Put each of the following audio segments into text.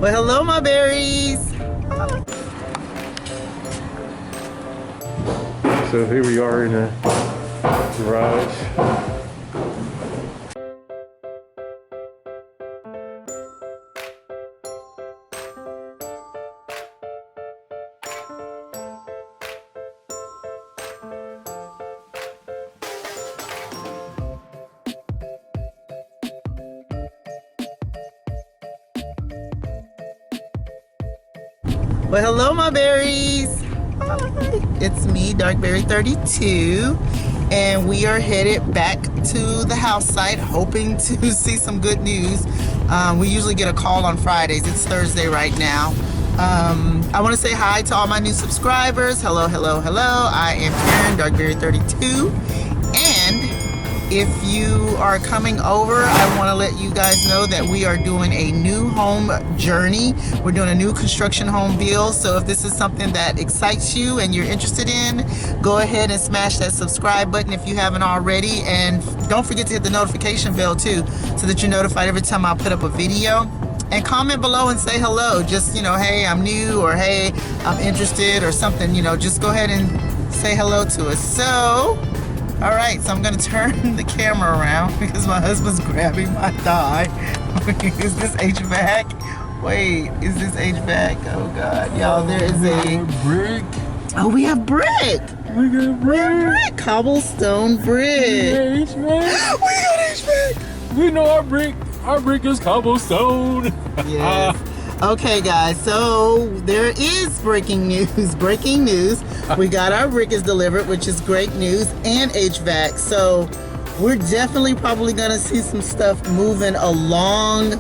Well, hello, my berries. So here we are in a garage. Well, hello, my berries. Hi. It's me, Darkberry32, and we are headed back to the house site, hoping to see some good news. We usually get a call on Fridays. It's Thursday right now. I want to say hi to all my new subscribers. Hello, hello, hello. I am Karen, Darkberry32, and if you are coming over, I want to let you guys know that we are doing a new home journey. We're doing a new construction home build. So if this is something that excites you and you're interested in, go ahead and smash that subscribe button if you haven't already. And don't forget to hit the notification bell too, so that you're notified every time I put up a video. And comment below and say hello. Just, you know, hey, I'm new, or hey, I'm interested, or something. You know, just go ahead and say hello to us. So, all right, so I'm gonna turn the camera around because my husband's grabbing my thigh. Is this HVAC? Wait, is this HVAC? Oh God, y'all, there is a brick. Oh, we have brick. We got brick. Cobblestone brick. We got HVAC. We got HVAC. We know our brick. Our brick is cobblestone. Yes. Okay, guys, so there is breaking news. Breaking news. We got our brick is delivered, which is great news, and HVAC. So we're definitely probably gonna see some stuff moving along.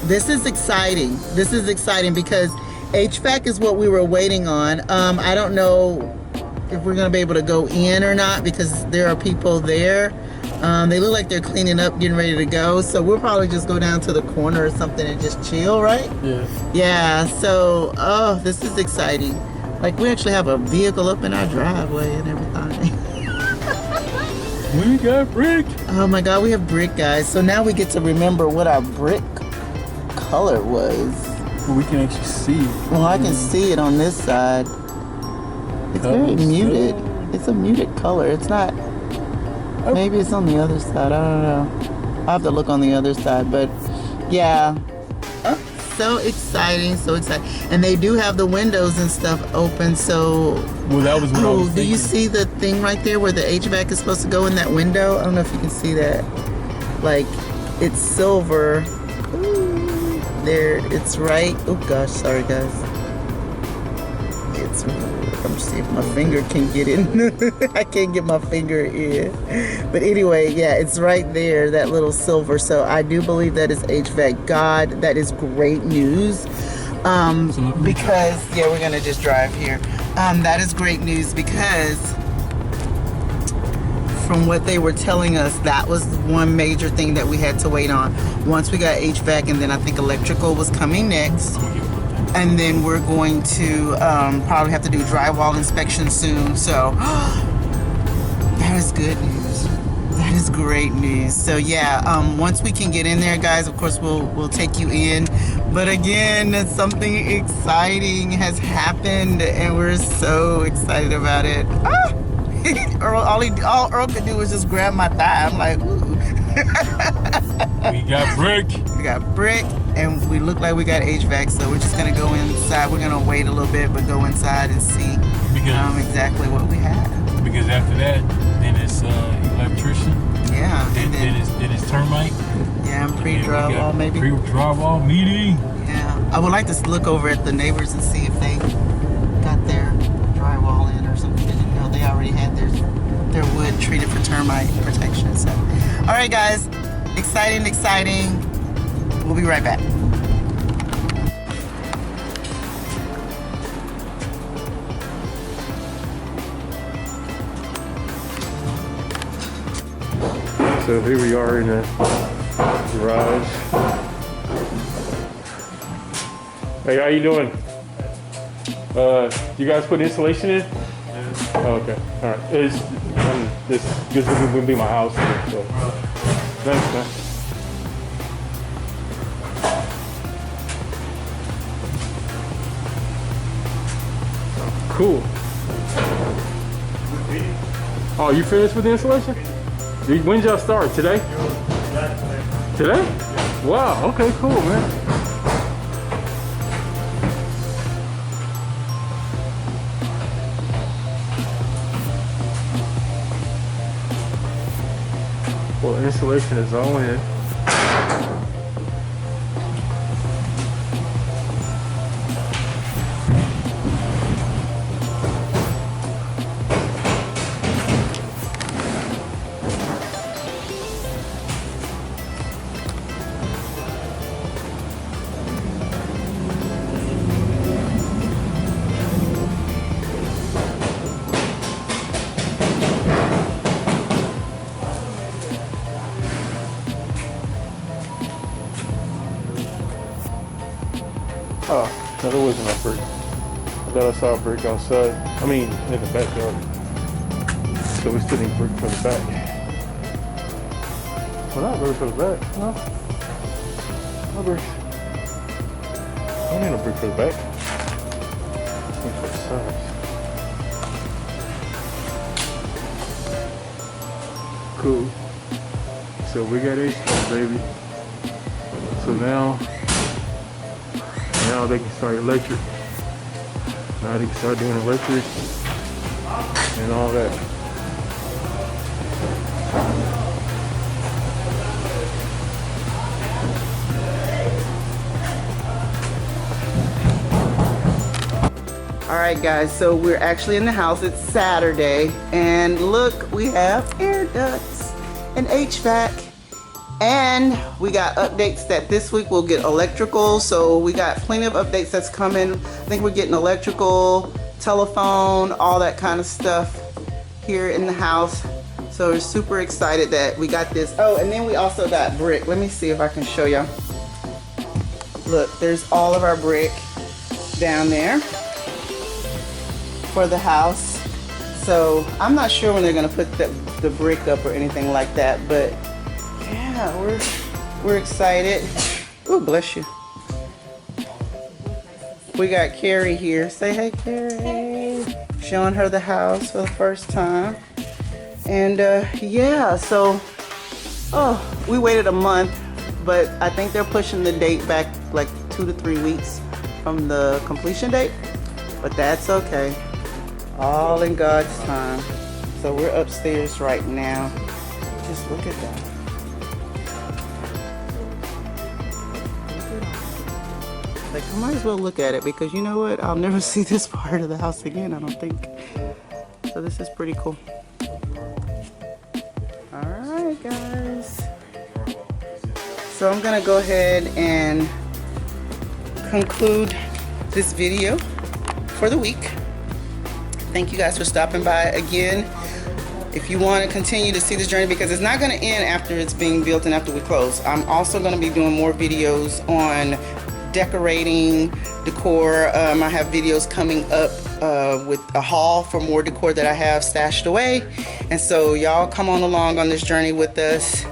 This is exciting. This is exciting because HVAC is what we were waiting on. I don't know if we're gonna be able to go in or not because there are people there. They look like they're cleaning up, getting ready to go. So we'll probably just go down to the corner or something and just chill, right? Yeah. Yeah, so, oh, this is exciting. Like, we actually have a vehicle up in our driveway and everything. We got brick. Oh my God, we have brick, guys. So now we get to remember what our brick color was. We can actually see it. Well, I can see it on this side. It's very muted. It's a muted color. It's not... Maybe it's on the other side. I don't know. I'll have to look on the other side. But yeah. Oh, so exciting. So exciting. And they do have the windows and stuff open. So. Well, that was what I was do thinking. you see the thing right there where the HVAC is supposed to go in that window? I don't know if you can see that. Like, it's silver. Ooh, there. It's right. Oh, gosh. Sorry, guys. It's. I'm see if my finger can get in. I can't get my finger in. But anyway, yeah, it's right there, that little silver. So I do believe that is HVAC. God, that is great news. Because, yeah, we're gonna just drive here. That is great news because from what they were telling us, that was one major thing that we had to wait on. Once we got HVAC, and then I think electrical was coming next. And then we're going to probably have to do drywall inspection soon. So that is good news. That is great news. So yeah, once we can get in there, guys, of course we'll take you in. But again, something exciting has happened, and we're so excited about it. Ah! all Earl could do was just grab my thigh. I'm like, ooh. We got brick. We got brick, and we look like we got HVAC, so we're just gonna go inside. We're gonna wait a little bit, but go inside and see exactly what we have. Because after that, then it's electrician. Yeah. Then it's termite. Yeah, and pre-drywall maybe. Pre-drywall meeting. Yeah. I would like to look over at the neighbors and see if they got their drywall in or something. You know, they already had their wood treated for termite protection. So, all right, guys. Exciting. We'll be right back. So here we are in a garage. Hey, how you doing? You guys put insulation in? Yeah. Oh, okay. All right. This will be my house here, so. Thanks, man. Cool. Oh, you finished with the installation? When did y'all start? Today? Today? Wow, okay, cool, man. Well, installation is all in. Oh, no, there wasn't a brick. I thought I saw a brick outside. I mean, in the backyard. So we still need brick for the back. Well, not really for the back, no. No brick. I don't need no brick for the back. Need for the sides. Cool. So we got HVAC, baby. So now they can start electric. Now they can start doing electric and all that. All right, guys, so we're actually in the house. It's Saturday, and look, we have air ducts and HVAC. And we got updates that this week we'll get electrical. So we got plenty of updates that's coming. I think we're getting electrical, telephone, all that kind of stuff here in the house. So we're super excited that we got this. Oh, and then we also got brick. Let me see if I can show y'all. Look, there's all of our brick down there for the house. So I'm not sure when they're gonna put the brick up or anything like that, but yeah, we're excited. Ooh, bless you. We got Carrie here. Say hey, Carrie. Showing her the house for the first time. And yeah, so we waited a month, but I think they're pushing the date back like 2 to 3 weeks from the completion date. But that's okay. All in God's time. So we're upstairs right now. Just look at that. Like, I might as well look at it because you know what? I'll never see this part of the house again, I don't think. So this is pretty cool. Alright, guys. So I'm gonna go ahead and conclude this video for the week. Thank you guys for stopping by again. If you want to continue to see this journey, because it's not going to end after it's being built and after we close. I'm also going to be doing more videos on decorating, decor. I have videos coming up with a haul for more decor that I have stashed away. And so y'all come on along on this journey with us.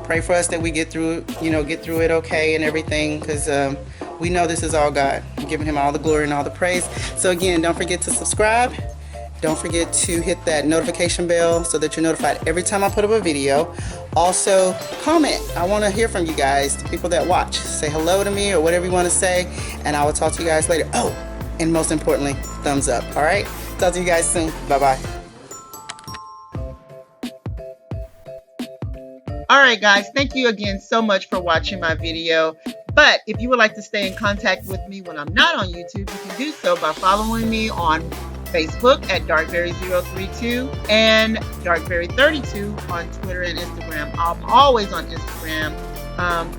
Pray for us that we get through it okay and everything, because we know this is all God. I'm giving him all the glory and all the praise. So again, don't forget to subscribe. Don't forget to hit that notification bell so that you're notified every time I put up a video. Also, comment. I want to hear from you guys, the people that watch. Say hello to me or whatever you want to say, and I will talk to you guys later. Oh, and most importantly, thumbs up. All right? Talk to you guys soon. Bye-bye. All right, guys. Thank you again so much for watching my video. But if you would like to stay in contact with me when I'm not on YouTube, you can do so by following me on Facebook at darkberry032 and darkberry32 on Twitter and Instagram. I'm always on Instagram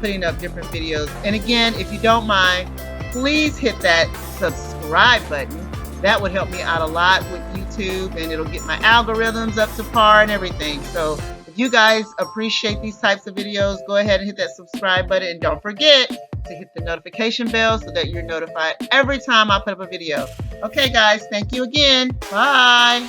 putting up different videos. And again, if you don't mind, please hit that subscribe button. That would help me out a lot with YouTube, and it'll get my algorithms up to par and everything. So if you guys appreciate these types of videos, go ahead and hit that subscribe button, and don't forget to hit the notification bell so that you're notified every time I put up a video. Okay, guys, thank you again. Bye.